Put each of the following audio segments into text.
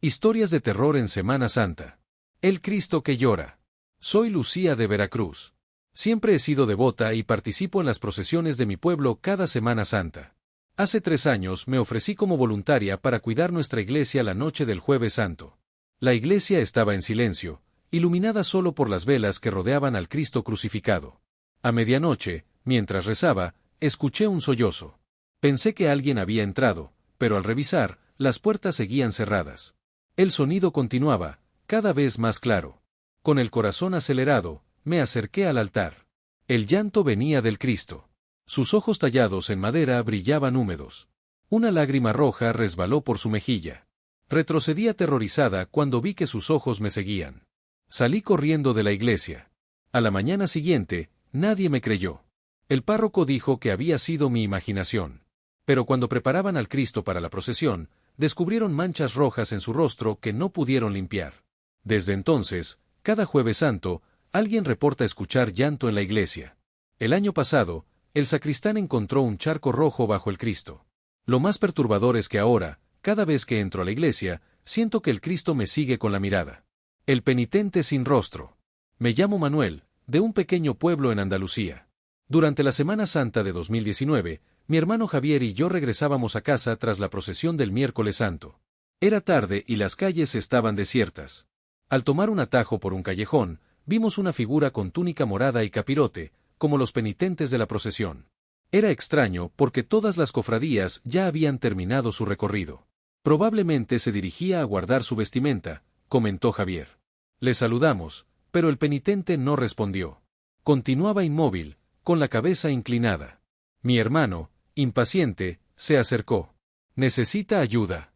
Historias de terror en Semana Santa. El Cristo que llora. Soy Lucía de Veracruz. Siempre he sido devota y participo en las procesiones de mi pueblo cada Semana Santa. Hace 3 años me ofrecí como voluntaria para cuidar nuestra iglesia la noche del Jueves Santo. La iglesia estaba en silencio, iluminada solo por las velas que rodeaban al Cristo crucificado. A medianoche, mientras rezaba, escuché un sollozo. Pensé que alguien había entrado, pero al revisar, las puertas seguían cerradas. El sonido continuaba, cada vez más claro. Con el corazón acelerado, me acerqué al altar. El llanto venía del Cristo. Sus ojos tallados en madera brillaban húmedos. Una lágrima roja resbaló por su mejilla. Retrocedí aterrorizada cuando vi que sus ojos me seguían. Salí corriendo de la iglesia. A la mañana siguiente, nadie me creyó. El párroco dijo que había sido mi imaginación. Pero cuando preparaban al Cristo para la procesión, descubrieron manchas rojas en su rostro que no pudieron limpiar. Desde entonces, cada Jueves Santo, alguien reporta escuchar llanto en la iglesia. El año pasado, el sacristán encontró un charco rojo bajo el Cristo. Lo más perturbador es que ahora, cada vez que entro a la iglesia, siento que el Cristo me sigue con la mirada. El penitente sin rostro. Me llamo Manuel, de un pequeño pueblo en Andalucía. Durante la Semana Santa de 2019, mi hermano Javier y yo regresábamos a casa tras la procesión del Miércoles Santo. Era tarde y las calles estaban desiertas. Al tomar un atajo por un callejón, vimos una figura con túnica morada y capirote, como los penitentes de la procesión. Era extraño porque todas las cofradías ya habían terminado su recorrido. Probablemente se dirigía a guardar su vestimenta, comentó Javier. Le saludamos, pero el penitente no respondió. Continuaba inmóvil, con la cabeza inclinada. Mi hermano, impaciente, se acercó. «Necesita ayuda».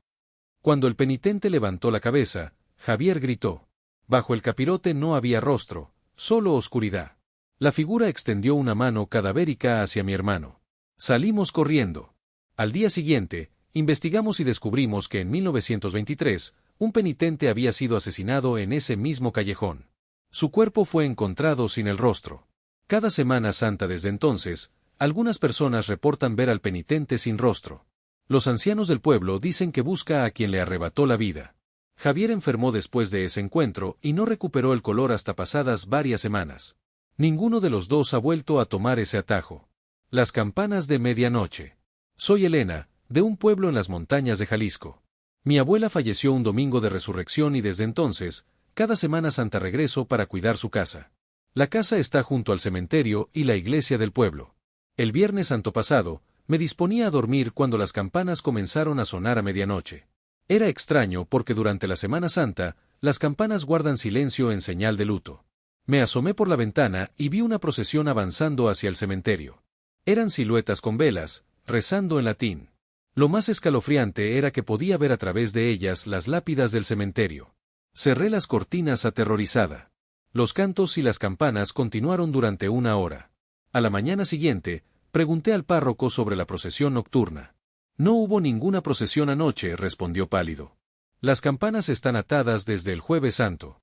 Cuando el penitente levantó la cabeza, Javier gritó. Bajo el capirote no había rostro, solo oscuridad. La figura extendió una mano cadavérica hacia mi hermano. Salimos corriendo. Al día siguiente, investigamos y descubrimos que en 1923, un penitente había sido asesinado en ese mismo callejón. Su cuerpo fue encontrado sin el rostro. Cada Semana Santa desde entonces, algunas personas reportan ver al penitente sin rostro. Los ancianos del pueblo dicen que busca a quien le arrebató la vida. Javier enfermó después de ese encuentro y no recuperó el color hasta pasadas varias semanas. Ninguno de los dos ha vuelto a tomar ese atajo. Las campanas de medianoche. Soy Elena, de un pueblo en las montañas de Jalisco. Mi abuela falleció un domingo de resurrección y desde entonces, cada Semana Santa regreso para cuidar su casa. La casa está junto al cementerio y la iglesia del pueblo. El Viernes Santo pasado, me disponía a dormir cuando las campanas comenzaron a sonar a medianoche. Era extraño porque durante la Semana Santa, las campanas guardan silencio en señal de luto. Me asomé por la ventana y vi una procesión avanzando hacia el cementerio. Eran siluetas con velas, rezando en latín. Lo más escalofriante era que podía ver a través de ellas las lápidas del cementerio. Cerré las cortinas aterrorizada. Los cantos y las campanas continuaron durante 1 hora. A la mañana siguiente, pregunté al párroco sobre la procesión nocturna. No hubo ninguna procesión anoche, respondió pálido. Las campanas están atadas desde el Jueves Santo.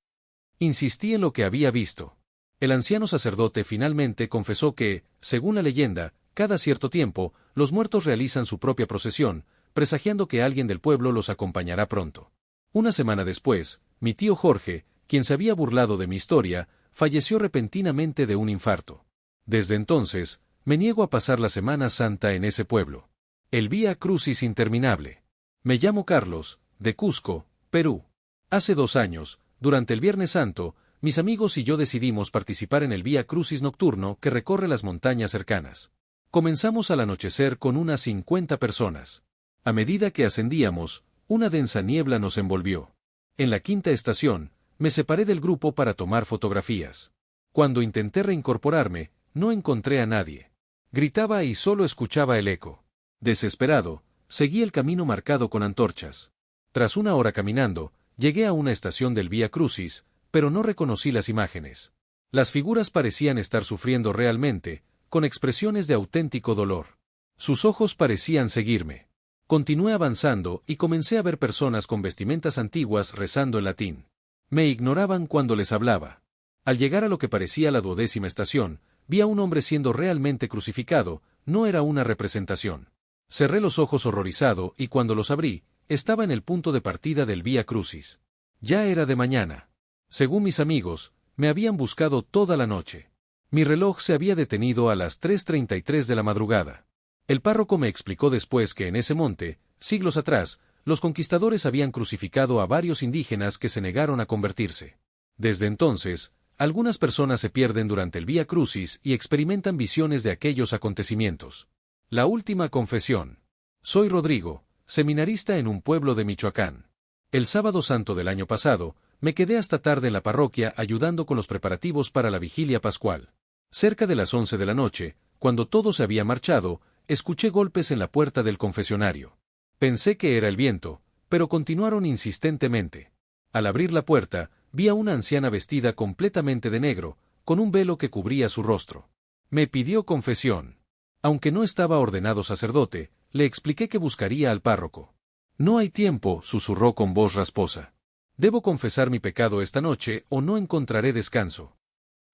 Insistí en lo que había visto. El anciano sacerdote finalmente confesó que, según la leyenda, cada cierto tiempo, los muertos realizan su propia procesión, presagiando que alguien del pueblo los acompañará pronto. Una semana después, mi tío Jorge, quien se había burlado de mi historia, falleció repentinamente de un infarto. Desde entonces, me niego a pasar la Semana Santa en ese pueblo. El Vía Crucis interminable. Me llamo Carlos, de Cusco, Perú. Hace 2 años, durante el Viernes Santo, mis amigos y yo decidimos participar en el Vía Crucis nocturno que recorre las montañas cercanas. Comenzamos al anochecer con unas 50 personas. A medida que ascendíamos, una densa niebla nos envolvió. En la 5ª estación, me separé del grupo para tomar fotografías. Cuando intenté reincorporarme, no encontré a nadie. Gritaba y solo escuchaba el eco. Desesperado, seguí el camino marcado con antorchas. Tras 1 hora caminando, llegué a una estación del Vía Crucis, pero no reconocí las imágenes. Las figuras parecían estar sufriendo realmente, con expresiones de auténtico dolor. Sus ojos parecían seguirme. Continué avanzando y comencé a ver personas con vestimentas antiguas rezando en latín. Me ignoraban cuando les hablaba. Al llegar a lo que parecía la 12ª estación, vi a un hombre siendo realmente crucificado, no era una representación. Cerré los ojos horrorizado y cuando los abrí, estaba en el punto de partida del Vía Crucis. Ya era de mañana. Según mis amigos, me habían buscado toda la noche. Mi reloj se había detenido a las 3:33 de la madrugada. El párroco me explicó después que en ese monte, siglos atrás, los conquistadores habían crucificado a varios indígenas que se negaron a convertirse. Desde entonces, algunas personas se pierden durante el Vía Crucis y experimentan visiones de aquellos acontecimientos. La última confesión. Soy Rodrigo, seminarista en un pueblo de Michoacán. El sábado santo del año pasado, me quedé hasta tarde en la parroquia ayudando con los preparativos para la vigilia pascual. Cerca de las 11 de la noche, cuando todo se había marchado, escuché golpes en la puerta del confesionario. Pensé que era el viento, pero continuaron insistentemente. Al abrir la puerta, vi a una anciana vestida completamente de negro, con un velo que cubría su rostro. Me pidió confesión. Aunque no estaba ordenado sacerdote, le expliqué que buscaría al párroco. No hay tiempo, susurró con voz rasposa. Debo confesar mi pecado esta noche o no encontraré descanso.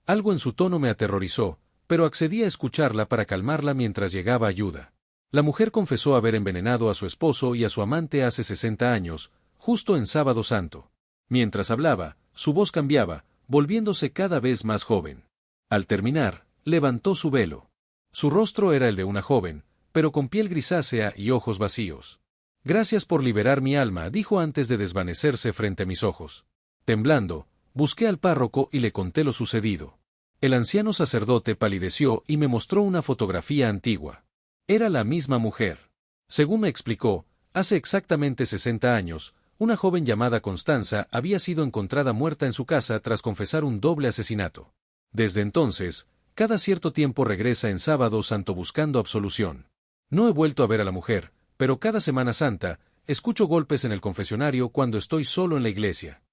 Algo en su tono me aterrorizó, pero accedí a escucharla para calmarla mientras llegaba ayuda. La mujer confesó haber envenenado a su esposo y a su amante hace 60 años, justo en Sábado Santo. Mientras hablaba, su voz cambiaba, volviéndose cada vez más joven. Al terminar, levantó su velo. Su rostro era el de una joven, pero con piel grisácea y ojos vacíos. Gracias por liberar mi alma, dijo antes de desvanecerse frente a mis ojos. Temblando, busqué al párroco y le conté lo sucedido. El anciano sacerdote palideció y me mostró una fotografía antigua. Era la misma mujer. Según me explicó, hace exactamente 60 años, una joven llamada Constanza había sido encontrada muerta en su casa tras confesar un doble asesinato. Desde entonces, cada cierto tiempo regresa en Sábado Santo buscando absolución. No he vuelto a ver a la mujer, pero cada Semana Santa, escucho golpes en el confesionario cuando estoy solo en la iglesia.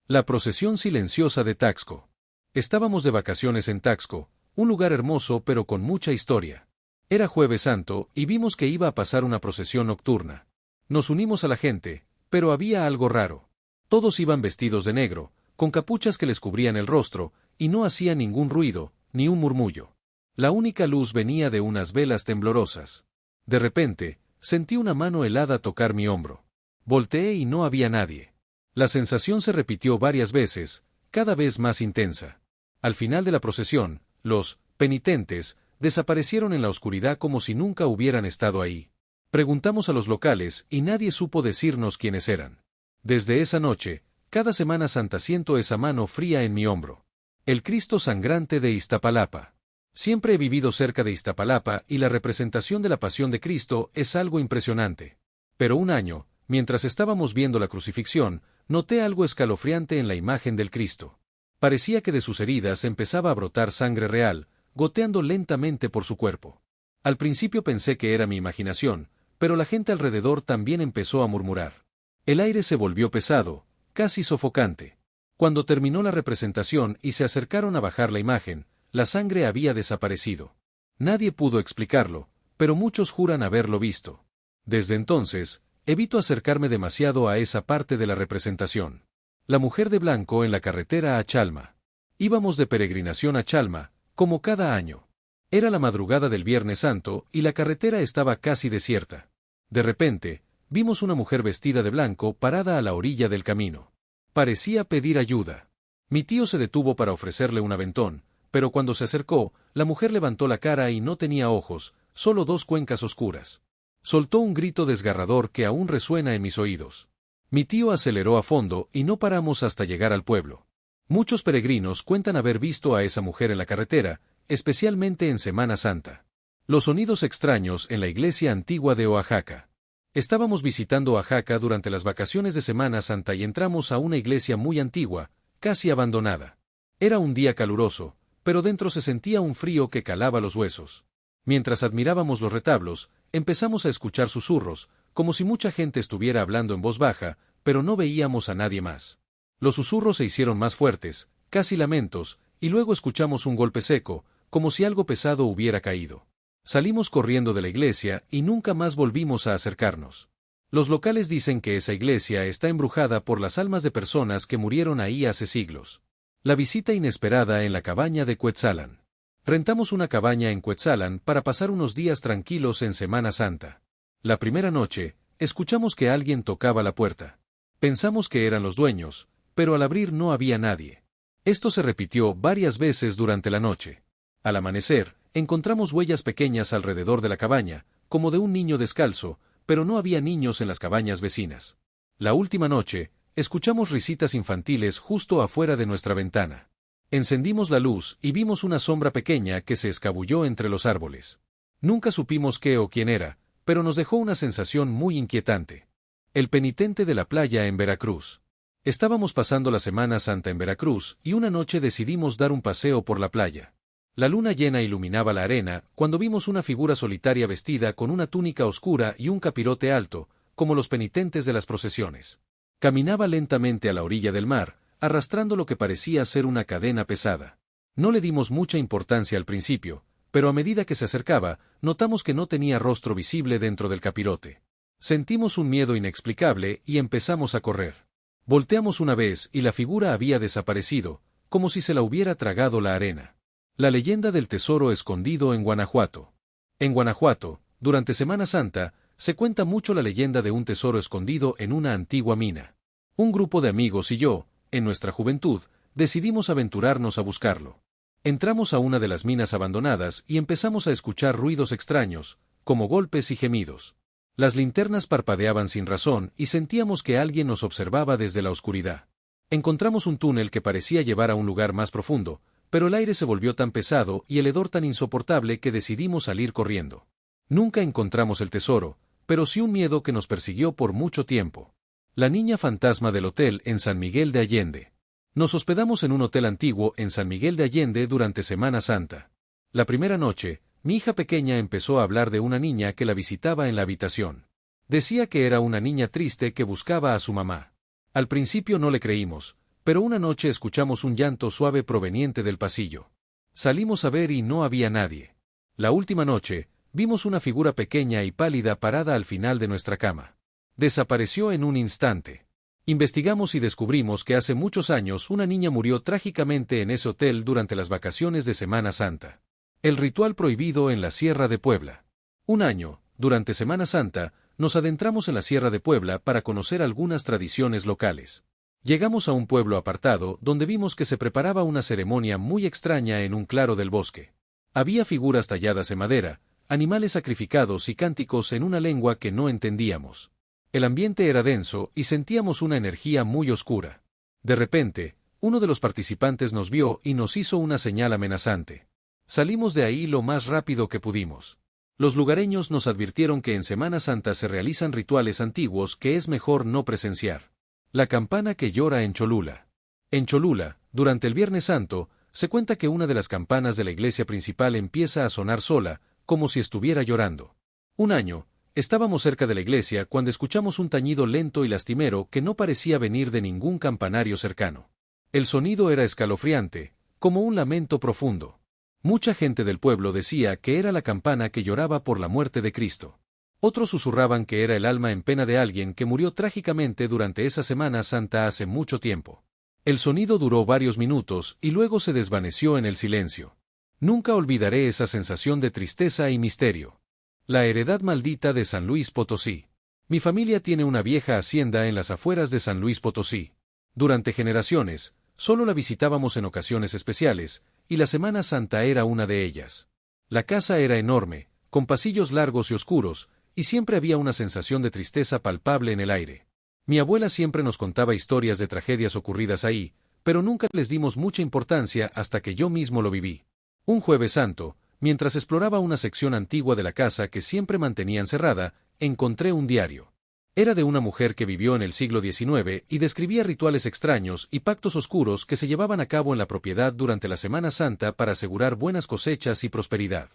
La procesión silenciosa de Taxco. Estábamos de vacaciones en Taxco, un lugar hermoso pero con mucha historia. Era Jueves Santo y vimos que iba a pasar una procesión nocturna. Nos unimos a la gente, pero había algo raro. Todos iban vestidos de negro, con capuchas que les cubrían el rostro, y no hacía ningún ruido, ni un murmullo. La única luz venía de unas velas temblorosas. De repente, sentí una mano helada tocar mi hombro. Volteé y no había nadie. La sensación se repitió varias veces, cada vez más intensa. Al final de la procesión, los penitentes desaparecieron en la oscuridad como si nunca hubieran estado ahí. Preguntamos a los locales y nadie supo decirnos quiénes eran. Desde esa noche, cada Semana Santa siento esa mano fría en mi hombro. El Cristo sangrante de Iztapalapa. Siempre he vivido cerca de Iztapalapa y la representación de la Pasión de Cristo es algo impresionante. Pero un año, mientras estábamos viendo la crucifixión, noté algo escalofriante en la imagen del Cristo. Parecía que de sus heridas empezaba a brotar sangre real, goteando lentamente por su cuerpo. Al principio pensé que era mi imaginación, pero la gente alrededor también empezó a murmurar. El aire se volvió pesado, casi sofocante. Cuando terminó la representación y se acercaron a bajar la imagen, la sangre había desaparecido. Nadie pudo explicarlo, pero muchos juran haberlo visto. Desde entonces, evito acercarme demasiado a esa parte de la representación. La mujer de blanco en la carretera a Chalma. Íbamos de peregrinación a Chalma, como cada año. Era la madrugada del Viernes Santo y la carretera estaba casi desierta. De repente, vimos una mujer vestida de blanco parada a la orilla del camino. Parecía pedir ayuda. Mi tío se detuvo para ofrecerle un aventón, pero cuando se acercó, la mujer levantó la cara y no tenía ojos, solo dos cuencas oscuras. Soltó un grito desgarrador que aún resuena en mis oídos. Mi tío aceleró a fondo y no paramos hasta llegar al pueblo. Muchos peregrinos cuentan haber visto a esa mujer en la carretera, especialmente en Semana Santa. Los sonidos extraños en la iglesia antigua de Oaxaca. Estábamos visitando Oaxaca durante las vacaciones de Semana Santa y entramos a una iglesia muy antigua, casi abandonada. Era un día caluroso, pero dentro se sentía un frío que calaba los huesos. Mientras admirábamos los retablos, empezamos a escuchar susurros, como si mucha gente estuviera hablando en voz baja, pero no veíamos a nadie más. Los susurros se hicieron más fuertes, casi lamentos, y luego escuchamos un golpe seco, como si algo pesado hubiera caído. Salimos corriendo de la iglesia y nunca más volvimos a acercarnos. Los locales dicen que esa iglesia está embrujada por las almas de personas que murieron ahí hace siglos. La visita inesperada en la cabaña de Cuetzalan. Rentamos una cabaña en Cuetzalan para pasar unos días tranquilos en Semana Santa. La primera noche, escuchamos que alguien tocaba la puerta. Pensamos que eran los dueños, pero al abrir no había nadie. Esto se repitió varias veces durante la noche. Al amanecer, encontramos huellas pequeñas alrededor de la cabaña, como de un niño descalzo, pero no había niños en las cabañas vecinas. La última noche, escuchamos risitas infantiles justo afuera de nuestra ventana. Encendimos la luz y vimos una sombra pequeña que se escabulló entre los árboles. Nunca supimos qué o quién era, pero nos dejó una sensación muy inquietante. El penitente de la playa en Veracruz. Estábamos pasando la Semana Santa en Veracruz y una noche decidimos dar un paseo por la playa. La luna llena iluminaba la arena cuando vimos una figura solitaria vestida con una túnica oscura y un capirote alto, como los penitentes de las procesiones. Caminaba lentamente a la orilla del mar, arrastrando lo que parecía ser una cadena pesada. No le dimos mucha importancia al principio, pero a medida que se acercaba, notamos que no tenía rostro visible dentro del capirote. Sentimos un miedo inexplicable y empezamos a correr. Volteamos una vez y la figura había desaparecido, como si se la hubiera tragado la arena. La leyenda del tesoro escondido en Guanajuato. En Guanajuato, durante Semana Santa, se cuenta mucho la leyenda de un tesoro escondido en una antigua mina. Un grupo de amigos y yo, en nuestra juventud, decidimos aventurarnos a buscarlo. Entramos a una de las minas abandonadas y empezamos a escuchar ruidos extraños, como golpes y gemidos. Las linternas parpadeaban sin razón y sentíamos que alguien nos observaba desde la oscuridad. Encontramos un túnel que parecía llevar a un lugar más profundo, pero el aire se volvió tan pesado y el hedor tan insoportable que decidimos salir corriendo. Nunca encontramos el tesoro, pero sí un miedo que nos persiguió por mucho tiempo. La niña fantasma del hotel en San Miguel de Allende. Nos hospedamos en un hotel antiguo en San Miguel de Allende durante Semana Santa. La primera noche, mi hija pequeña empezó a hablar de una niña que la visitaba en la habitación. Decía que era una niña triste que buscaba a su mamá. Al principio no le creímos, pero una noche escuchamos un llanto suave proveniente del pasillo. Salimos a ver y no había nadie. La última noche, vimos una figura pequeña y pálida parada al final de nuestra cama. Desapareció en un instante. Investigamos y descubrimos que hace muchos años una niña murió trágicamente en ese hotel durante las vacaciones de Semana Santa. El ritual prohibido en la Sierra de Puebla. Un año, durante Semana Santa, nos adentramos en la Sierra de Puebla para conocer algunas tradiciones locales. Llegamos a un pueblo apartado donde vimos que se preparaba una ceremonia muy extraña en un claro del bosque. Había figuras talladas en madera, animales sacrificados y cánticos en una lengua que no entendíamos. El ambiente era denso y sentíamos una energía muy oscura. De repente, uno de los participantes nos vio y nos hizo una señal amenazante. Salimos de ahí lo más rápido que pudimos. Los lugareños nos advirtieron que en Semana Santa se realizan rituales antiguos que es mejor no presenciar. La campana que llora en Cholula. En Cholula, durante el Viernes Santo, se cuenta que una de las campanas de la iglesia principal empieza a sonar sola, como si estuviera llorando. Un año, estábamos cerca de la iglesia cuando escuchamos un tañido lento y lastimero que no parecía venir de ningún campanario cercano. El sonido era escalofriante, como un lamento profundo. Mucha gente del pueblo decía que era la campana que lloraba por la muerte de Cristo. Otros susurraban que era el alma en pena de alguien que murió trágicamente durante esa Semana Santa hace mucho tiempo. El sonido duró varios minutos y luego se desvaneció en el silencio. Nunca olvidaré esa sensación de tristeza y misterio. La heredad maldita de San Luis Potosí. Mi familia tiene una vieja hacienda en las afueras de San Luis Potosí. Durante generaciones, solo la visitábamos en ocasiones especiales, y la Semana Santa era una de ellas. La casa era enorme, con pasillos largos y oscuros, y siempre había una sensación de tristeza palpable en el aire. Mi abuela siempre nos contaba historias de tragedias ocurridas ahí, pero nunca les dimos mucha importancia hasta que yo mismo lo viví. Un Jueves Santo, mientras exploraba una sección antigua de la casa que siempre mantenía encerrada, encontré un diario. Era de una mujer que vivió en el siglo XIX y describía rituales extraños y pactos oscuros que se llevaban a cabo en la propiedad durante la Semana Santa para asegurar buenas cosechas y prosperidad.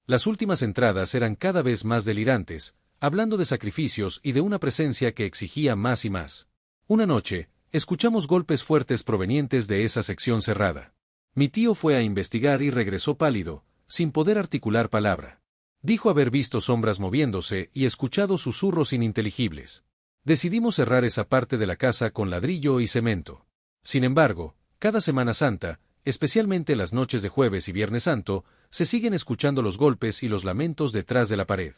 Las últimas entradas eran cada vez más delirantes, hablando de sacrificios y de una presencia que exigía más y más. Una noche, escuchamos golpes fuertes provenientes de esa sección cerrada. Mi tío fue a investigar y regresó pálido, sin poder articular palabra. Dijo haber visto sombras moviéndose y escuchado susurros ininteligibles. Decidimos cerrar esa parte de la casa con ladrillo y cemento. Sin embargo, cada Semana Santa, especialmente las noches de Jueves y Viernes Santo, se siguen escuchando los golpes y los lamentos detrás de la pared.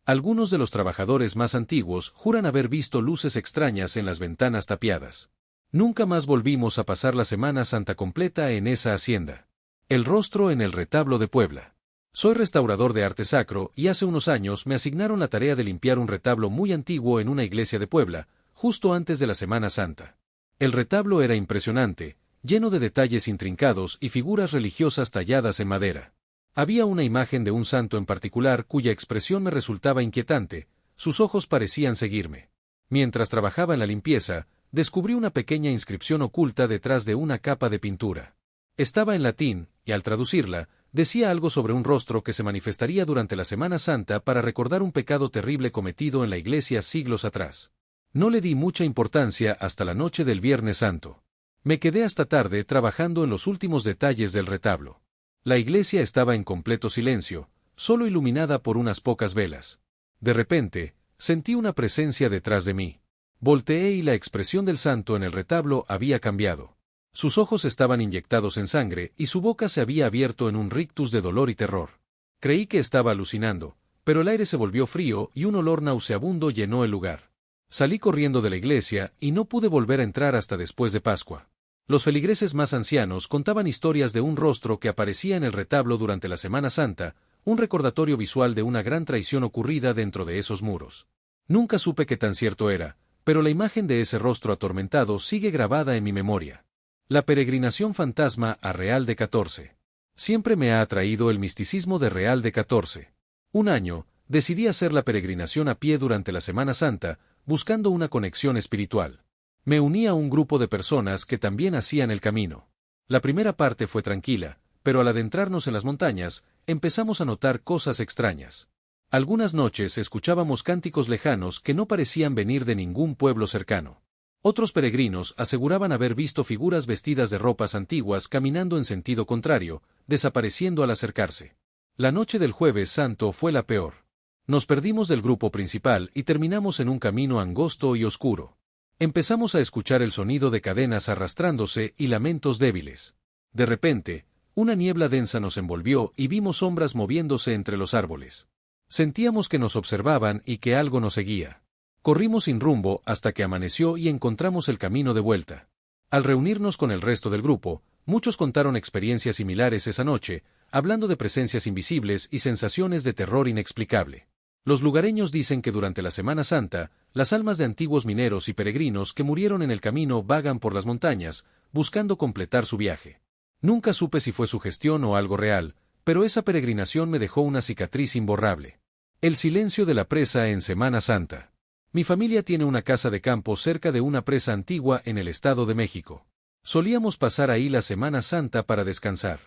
Algunos de los trabajadores más antiguos juran haber visto luces extrañas en las ventanas tapiadas. Nunca más volvimos a pasar la Semana Santa completa en esa hacienda. El rostro en el retablo de Puebla. Soy restaurador de arte sacro y hace unos años me asignaron la tarea de limpiar un retablo muy antiguo en una iglesia de Puebla, justo antes de la Semana Santa. El retablo era impresionante, lleno de detalles intrincados y figuras religiosas talladas en madera. Había una imagen de un santo en particular cuya expresión me resultaba inquietante, sus ojos parecían seguirme. Mientras trabajaba en la limpieza, descubrí una pequeña inscripción oculta detrás de una capa de pintura. Estaba en latín, y al traducirla, decía algo sobre un rostro que se manifestaría durante la Semana Santa para recordar un pecado terrible cometido en la iglesia siglos atrás. No le di mucha importancia hasta la noche del Viernes Santo. Me quedé hasta tarde trabajando en los últimos detalles del retablo. La iglesia estaba en completo silencio, solo iluminada por unas pocas velas. De repente, sentí una presencia detrás de mí. Volteé y la expresión del santo en el retablo había cambiado. Sus ojos estaban inyectados en sangre y su boca se había abierto en un rictus de dolor y terror. Creí que estaba alucinando, pero el aire se volvió frío y un olor nauseabundo llenó el lugar. Salí corriendo de la iglesia y no pude volver a entrar hasta después de Pascua. Los feligreses más ancianos contaban historias de un rostro que aparecía en el retablo durante la Semana Santa, un recordatorio visual de una gran traición ocurrida dentro de esos muros. Nunca supe qué tan cierto era, pero la imagen de ese rostro atormentado sigue grabada en mi memoria. La peregrinación fantasma a Real de 14. Siempre me ha atraído el misticismo de Real de 14. Un año, decidí hacer la peregrinación a pie durante la Semana Santa, buscando una conexión espiritual. Me uní a un grupo de personas que también hacían el camino. La primera parte fue tranquila, pero al adentrarnos en las montañas, empezamos a notar cosas extrañas. Algunas noches escuchábamos cánticos lejanos que no parecían venir de ningún pueblo cercano. Otros peregrinos aseguraban haber visto figuras vestidas de ropas antiguas caminando en sentido contrario, desapareciendo al acercarse. La noche del Jueves Santo fue la peor. Nos perdimos del grupo principal y terminamos en un camino angosto y oscuro. Empezamos a escuchar el sonido de cadenas arrastrándose y lamentos débiles. De repente, una niebla densa nos envolvió y vimos sombras moviéndose entre los árboles. Sentíamos que nos observaban y que algo nos seguía. Corrimos sin rumbo hasta que amaneció y encontramos el camino de vuelta. Al reunirnos con el resto del grupo, muchos contaron experiencias similares esa noche, hablando de presencias invisibles y sensaciones de terror inexplicable. Los lugareños dicen que durante la Semana Santa, las almas de antiguos mineros y peregrinos que murieron en el camino vagan por las montañas, buscando completar su viaje. Nunca supe si fue sugestión o algo real, pero esa peregrinación me dejó una cicatriz imborrable. El silencio de la presa en Semana Santa. Mi familia tiene una casa de campo cerca de una presa antigua en el Estado de México. Solíamos pasar ahí la Semana Santa para descansar.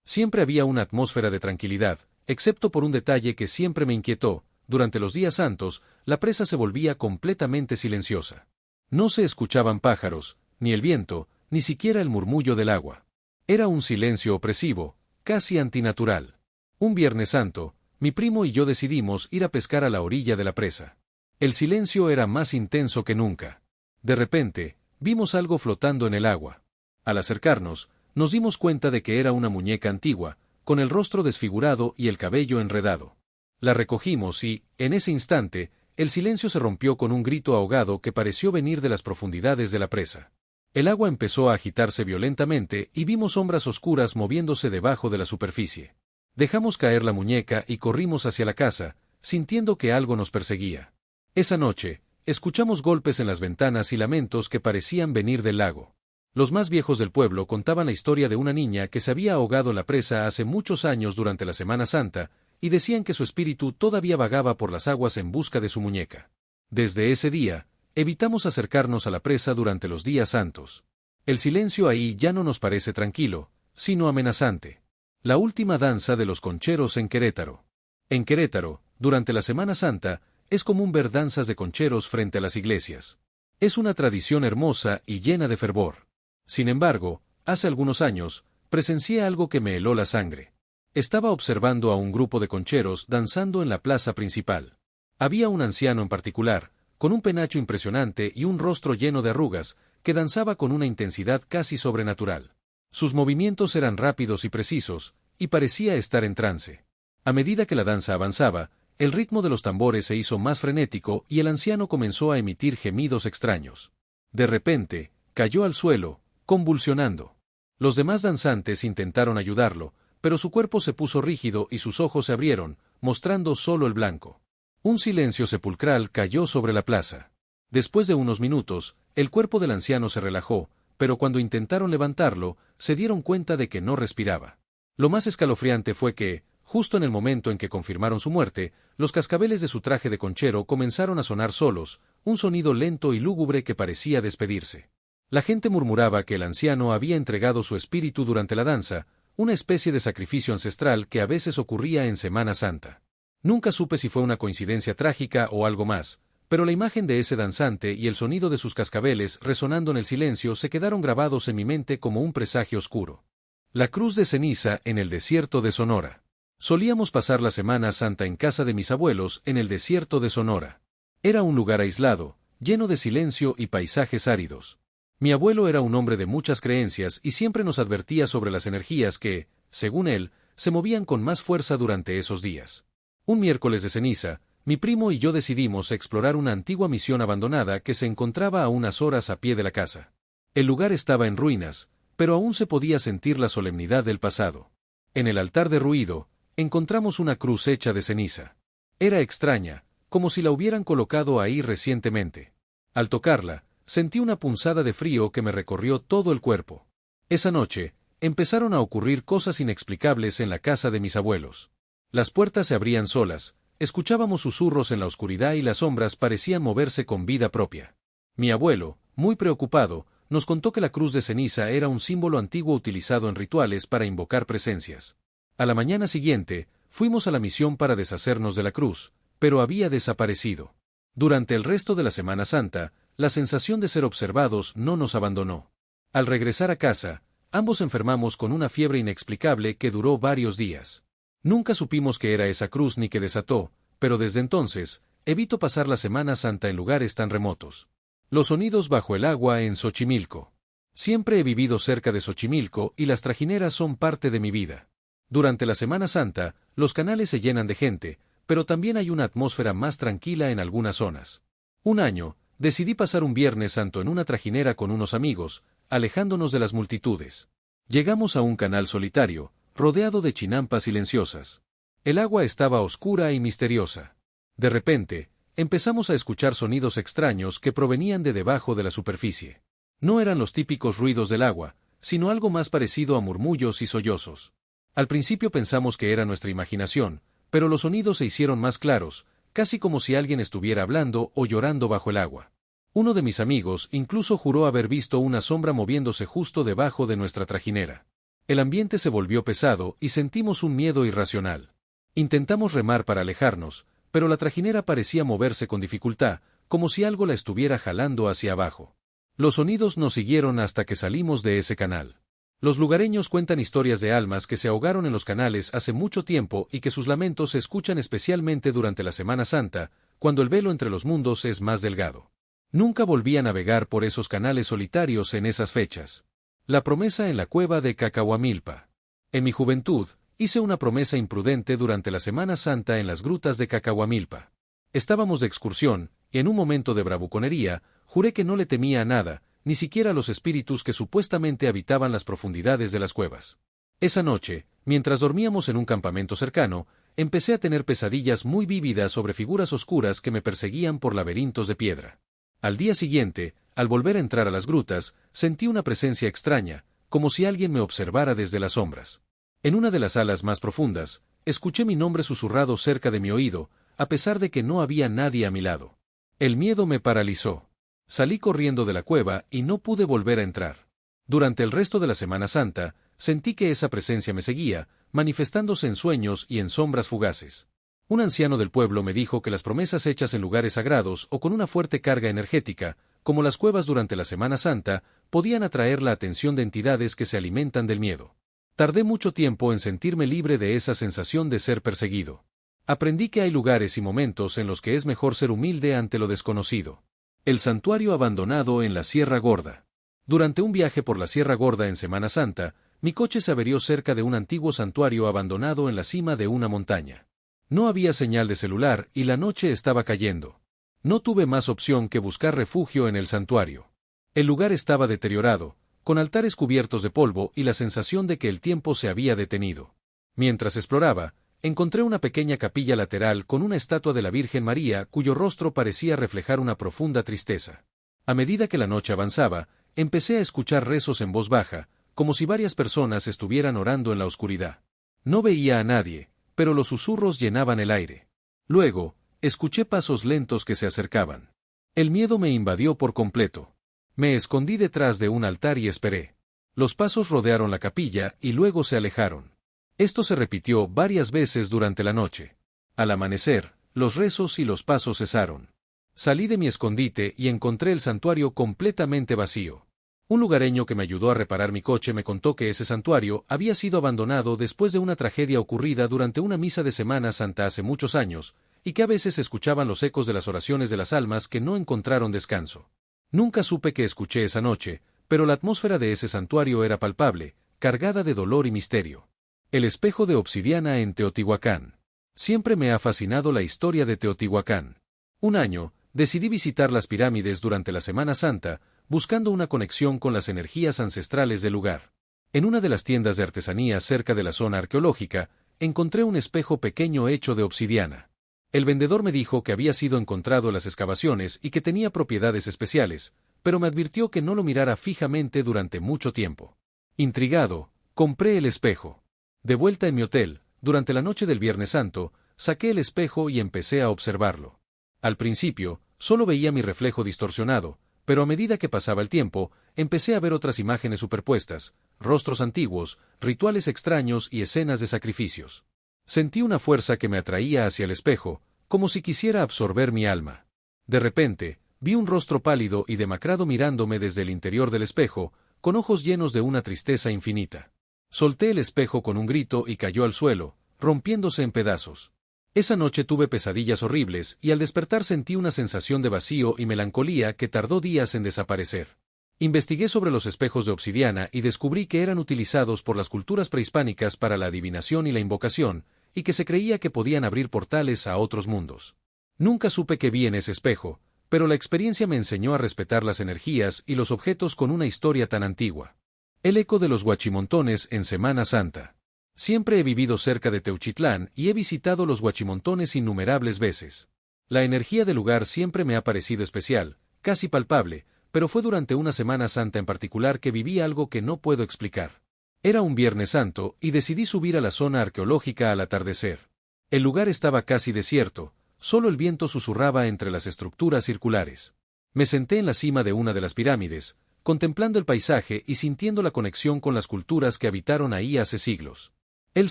Siempre había una atmósfera de tranquilidad, excepto por un detalle que siempre me inquietó. Durante los días santos, la presa se volvía completamente silenciosa. No se escuchaban pájaros, ni el viento, ni siquiera el murmullo del agua. Era un silencio opresivo, casi antinatural. Un Viernes Santo, mi primo y yo decidimos ir a pescar a la orilla de la presa. El silencio era más intenso que nunca. De repente, vimos algo flotando en el agua. Al acercarnos, nos dimos cuenta de que era una muñeca antigua, con el rostro desfigurado y el cabello enredado. La recogimos y, en ese instante, el silencio se rompió con un grito ahogado que pareció venir de las profundidades de la presa. El agua empezó a agitarse violentamente y vimos sombras oscuras moviéndose debajo de la superficie. Dejamos caer la muñeca y corrimos hacia la casa, sintiendo que algo nos perseguía. Esa noche, escuchamos golpes en las ventanas y lamentos que parecían venir del lago. Los más viejos del pueblo contaban la historia de una niña que se había ahogado en la presa hace muchos años durante la Semana Santa, y decían que su espíritu todavía vagaba por las aguas en busca de su muñeca. Desde ese día, evitamos acercarnos a la presa durante los días santos. El silencio ahí ya no nos parece tranquilo, sino amenazante. La última danza de los concheros en Querétaro. En Querétaro, durante la Semana Santa, es común ver danzas de concheros frente a las iglesias. Es una tradición hermosa y llena de fervor. Sin embargo, hace algunos años, presencié algo que me heló la sangre. Estaba observando a un grupo de concheros danzando en la plaza principal. Había un anciano en particular, con un penacho impresionante y un rostro lleno de arrugas, que danzaba con una intensidad casi sobrenatural. Sus movimientos eran rápidos y precisos, y parecía estar en trance. A medida que la danza avanzaba, El ritmo de los tambores se hizo más frenético y el anciano comenzó a emitir gemidos extraños. De repente, cayó al suelo, convulsionando. Los demás danzantes intentaron ayudarlo, pero su cuerpo se puso rígido y sus ojos se abrieron, mostrando solo el blanco. Un silencio sepulcral cayó sobre la plaza. Después de unos minutos, el cuerpo del anciano se relajó, pero cuando intentaron levantarlo, se dieron cuenta de que no respiraba. Lo más escalofriante fue que, justo en el momento en que confirmaron su muerte, los cascabeles de su traje de conchero comenzaron a sonar solos, un sonido lento y lúgubre que parecía despedirse. La gente murmuraba que el anciano había entregado su espíritu durante la danza, una especie de sacrificio ancestral que a veces ocurría en Semana Santa. Nunca supe si fue una coincidencia trágica o algo más, pero la imagen de ese danzante y el sonido de sus cascabeles resonando en el silencio se quedaron grabados en mi mente como un presagio oscuro. La cruz de ceniza en el desierto de Sonora. Solíamos pasar la Semana Santa en casa de mis abuelos en el desierto de Sonora. Era un lugar aislado, lleno de silencio y paisajes áridos. Mi abuelo era un hombre de muchas creencias y siempre nos advertía sobre las energías que, según él, se movían con más fuerza durante esos días. Un miércoles de ceniza, mi primo y yo decidimos explorar una antigua misión abandonada que se encontraba a unas horas a pie de la casa. El lugar estaba en ruinas, pero aún se podía sentir la solemnidad del pasado. En el altar derruido, encontramos una cruz hecha de ceniza. Era extraña, como si la hubieran colocado ahí recientemente. Al tocarla, sentí una punzada de frío que me recorrió todo el cuerpo. Esa noche, empezaron a ocurrir cosas inexplicables en la casa de mis abuelos. Las puertas se abrían solas, escuchábamos susurros en la oscuridad y las sombras parecían moverse con vida propia. Mi abuelo, muy preocupado, nos contó que la cruz de ceniza era un símbolo antiguo utilizado en rituales para invocar presencias. A la mañana siguiente, fuimos a la misión para deshacernos de la cruz, pero había desaparecido. Durante el resto de la Semana Santa, la sensación de ser observados no nos abandonó. Al regresar a casa, ambos enfermamos con una fiebre inexplicable que duró varios días. Nunca supimos qué era esa cruz ni qué desató, pero desde entonces, evito pasar la Semana Santa en lugares tan remotos. Los sonidos bajo el agua en Xochimilco. Siempre he vivido cerca de Xochimilco y las trajineras son parte de mi vida. Durante la Semana Santa, los canales se llenan de gente, pero también hay una atmósfera más tranquila en algunas zonas. Un año, decidí pasar un Viernes Santo en una trajinera con unos amigos, alejándonos de las multitudes. Llegamos a un canal solitario, rodeado de chinampas silenciosas. El agua estaba oscura y misteriosa. De repente, empezamos a escuchar sonidos extraños que provenían de debajo de la superficie. No eran los típicos ruidos del agua, sino algo más parecido a murmullos y sollozos. Al principio pensamos que era nuestra imaginación, pero los sonidos se hicieron más claros, casi como si alguien estuviera hablando o llorando bajo el agua. Uno de mis amigos incluso juró haber visto una sombra moviéndose justo debajo de nuestra trajinera. El ambiente se volvió pesado y sentimos un miedo irracional. Intentamos remar para alejarnos, pero la trajinera parecía moverse con dificultad, como si algo la estuviera jalando hacia abajo. Los sonidos nos siguieron hasta que salimos de ese canal. Los lugareños cuentan historias de almas que se ahogaron en los canales hace mucho tiempo y que sus lamentos se escuchan especialmente durante la Semana Santa, cuando el velo entre los mundos es más delgado. Nunca volví a navegar por esos canales solitarios en esas fechas. La promesa en la cueva de Cacahuamilpa. En mi juventud, hice una promesa imprudente durante la Semana Santa en las grutas de Cacahuamilpa. Estábamos de excursión, y en un momento de bravuconería, juré que no le temía a nada, ni siquiera a los espíritus que supuestamente habitaban las profundidades de las cuevas. Esa noche, mientras dormíamos en un campamento cercano, empecé a tener pesadillas muy vívidas sobre figuras oscuras que me perseguían por laberintos de piedra. Al día siguiente, al volver a entrar a las grutas, sentí una presencia extraña, como si alguien me observara desde las sombras. En una de las salas más profundas, escuché mi nombre susurrado cerca de mi oído, a pesar de que no había nadie a mi lado. El miedo me paralizó. Salí corriendo de la cueva y no pude volver a entrar. Durante el resto de la Semana Santa, sentí que esa presencia me seguía, manifestándose en sueños y en sombras fugaces. Un anciano del pueblo me dijo que las promesas hechas en lugares sagrados o con una fuerte carga energética, como las cuevas durante la Semana Santa, podían atraer la atención de entidades que se alimentan del miedo. Tardé mucho tiempo en sentirme libre de esa sensación de ser perseguido. Aprendí que hay lugares y momentos en los que es mejor ser humilde ante lo desconocido. El santuario abandonado en la Sierra Gorda. Durante un viaje por la Sierra Gorda en Semana Santa, mi coche se averió cerca de un antiguo santuario abandonado en la cima de una montaña. No había señal de celular y la noche estaba cayendo. No tuve más opción que buscar refugio en el santuario. El lugar estaba deteriorado, con altares cubiertos de polvo y la sensación de que el tiempo se había detenido. Mientras exploraba, encontré una pequeña capilla lateral con una estatua de la Virgen María cuyo rostro parecía reflejar una profunda tristeza. A medida que la noche avanzaba, empecé a escuchar rezos en voz baja, como si varias personas estuvieran orando en la oscuridad. No veía a nadie, pero los susurros llenaban el aire. Luego, escuché pasos lentos que se acercaban. El miedo me invadió por completo. Me escondí detrás de un altar y esperé. Los pasos rodearon la capilla y luego se alejaron. Esto se repitió varias veces durante la noche. Al amanecer, los rezos y los pasos cesaron. Salí de mi escondite y encontré el santuario completamente vacío. Un lugareño que me ayudó a reparar mi coche me contó que ese santuario había sido abandonado después de una tragedia ocurrida durante una misa de Semana Santa hace muchos años, y que a veces se escuchaban los ecos de las oraciones de las almas que no encontraron descanso. Nunca supe qué escuché esa noche, pero la atmósfera de ese santuario era palpable, cargada de dolor y misterio. El espejo de obsidiana en Teotihuacán. Siempre me ha fascinado la historia de Teotihuacán. Un año, decidí visitar las pirámides durante la Semana Santa, buscando una conexión con las energías ancestrales del lugar. En una de las tiendas de artesanía cerca de la zona arqueológica, encontré un espejo pequeño hecho de obsidiana. El vendedor me dijo que había sido encontrado en las excavaciones y que tenía propiedades especiales, pero me advirtió que no lo mirara fijamente durante mucho tiempo. Intrigado, compré el espejo. De vuelta en mi hotel, durante la noche del Viernes Santo, saqué el espejo y empecé a observarlo. Al principio, solo veía mi reflejo distorsionado, pero a medida que pasaba el tiempo, empecé a ver otras imágenes superpuestas, rostros antiguos, rituales extraños y escenas de sacrificios. Sentí una fuerza que me atraía hacia el espejo, como si quisiera absorber mi alma. De repente, vi un rostro pálido y demacrado mirándome desde el interior del espejo, con ojos llenos de una tristeza infinita. Solté el espejo con un grito y cayó al suelo, rompiéndose en pedazos. Esa noche tuve pesadillas horribles y al despertar sentí una sensación de vacío y melancolía que tardó días en desaparecer. Investigué sobre los espejos de obsidiana y descubrí que eran utilizados por las culturas prehispánicas para la adivinación y la invocación, y que se creía que podían abrir portales a otros mundos. Nunca supe qué vi en ese espejo, pero la experiencia me enseñó a respetar las energías y los objetos con una historia tan antigua. El eco de los huachimontones en Semana Santa. Siempre he vivido cerca de Teuchitlán y he visitado los huachimontones innumerables veces. La energía del lugar siempre me ha parecido especial, casi palpable, pero fue durante una Semana Santa en particular que viví algo que no puedo explicar. Era un Viernes Santo y decidí subir a la zona arqueológica al atardecer. El lugar estaba casi desierto, solo el viento susurraba entre las estructuras circulares. Me senté en la cima de una de las pirámides, contemplando el paisaje y sintiendo la conexión con las culturas que habitaron ahí hace siglos. El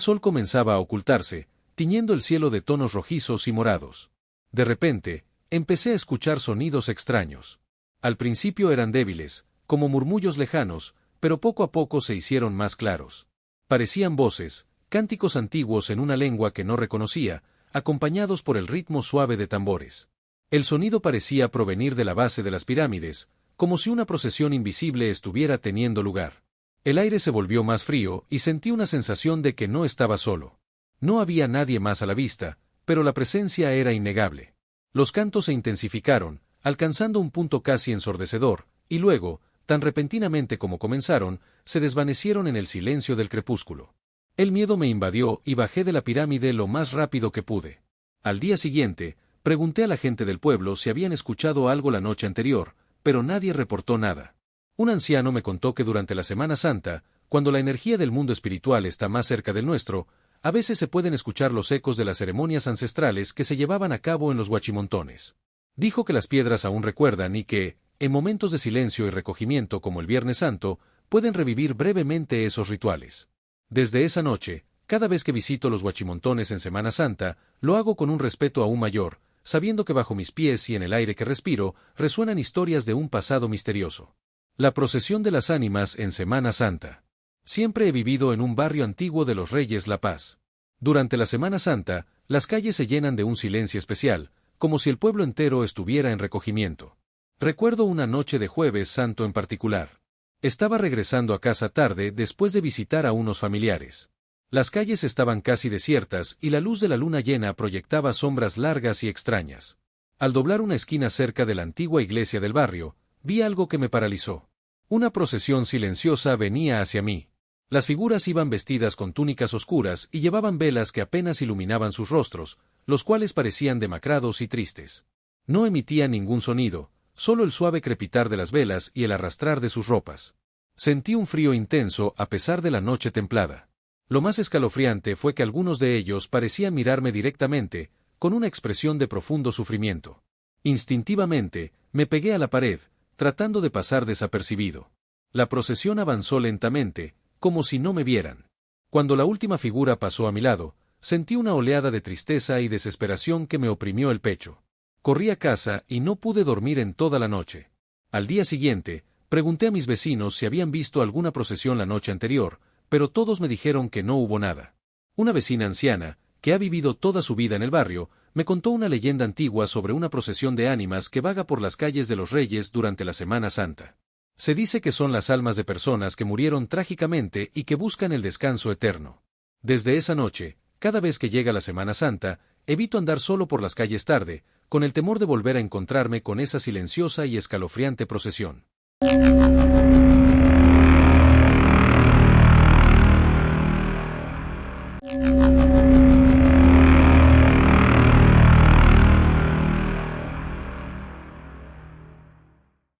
sol comenzaba a ocultarse, tiñendo el cielo de tonos rojizos y morados. De repente, empecé a escuchar sonidos extraños. Al principio eran débiles, como murmullos lejanos, pero poco a poco se hicieron más claros. Parecían voces, cánticos antiguos en una lengua que no reconocía, acompañados por el ritmo suave de tambores. El sonido parecía provenir de la base de las pirámides, como si una procesión invisible estuviera teniendo lugar. El aire se volvió más frío y sentí una sensación de que no estaba solo. No había nadie más a la vista, pero la presencia era innegable. Los cantos se intensificaron, alcanzando un punto casi ensordecedor, y luego, tan repentinamente como comenzaron, se desvanecieron en el silencio del crepúsculo. El miedo me invadió y bajé de la pirámide lo más rápido que pude. Al día siguiente, pregunté a la gente del pueblo si habían escuchado algo la noche anterior, pero nadie reportó nada. Un anciano me contó que durante la Semana Santa, cuando la energía del mundo espiritual está más cerca del nuestro, a veces se pueden escuchar los ecos de las ceremonias ancestrales que se llevaban a cabo en los huachimontones. Dijo que las piedras aún recuerdan y que, en momentos de silencio y recogimiento como el Viernes Santo, pueden revivir brevemente esos rituales. Desde esa noche, cada vez que visito los huachimontones en Semana Santa, lo hago con un respeto aún mayor, sabiendo que bajo mis pies y en el aire que respiro, resuenan historias de un pasado misterioso. La procesión de las ánimas en Semana Santa. Siempre he vivido en un barrio antiguo de los Reyes La Paz. Durante la Semana Santa, las calles se llenan de un silencio especial, como si el pueblo entero estuviera en recogimiento. Recuerdo una noche de Jueves Santo en particular. Estaba regresando a casa tarde después de visitar a unos familiares. Las calles estaban casi desiertas y la luz de la luna llena proyectaba sombras largas y extrañas. Al doblar una esquina cerca de la antigua iglesia del barrio, vi algo que me paralizó. Una procesión silenciosa venía hacia mí. Las figuras iban vestidas con túnicas oscuras y llevaban velas que apenas iluminaban sus rostros, los cuales parecían demacrados y tristes. No emitían ningún sonido, solo el suave crepitar de las velas y el arrastrar de sus ropas. Sentí un frío intenso a pesar de la noche templada. Lo más escalofriante fue que algunos de ellos parecían mirarme directamente, con una expresión de profundo sufrimiento. Instintivamente, me pegué a la pared, tratando de pasar desapercibido. La procesión avanzó lentamente, como si no me vieran. Cuando la última figura pasó a mi lado, sentí una oleada de tristeza y desesperación que me oprimió el pecho. Corrí a casa y no pude dormir en toda la noche. Al día siguiente, pregunté a mis vecinos si habían visto alguna procesión la noche anterior, pero todos me dijeron que no hubo nada. Una vecina anciana, que ha vivido toda su vida en el barrio, me contó una leyenda antigua sobre una procesión de ánimas que vaga por las calles de los Reyes durante la Semana Santa. Se dice que son las almas de personas que murieron trágicamente y que buscan el descanso eterno. Desde esa noche, cada vez que llega la Semana Santa, evito andar solo por las calles tarde, con el temor de volver a encontrarme con esa silenciosa y escalofriante procesión.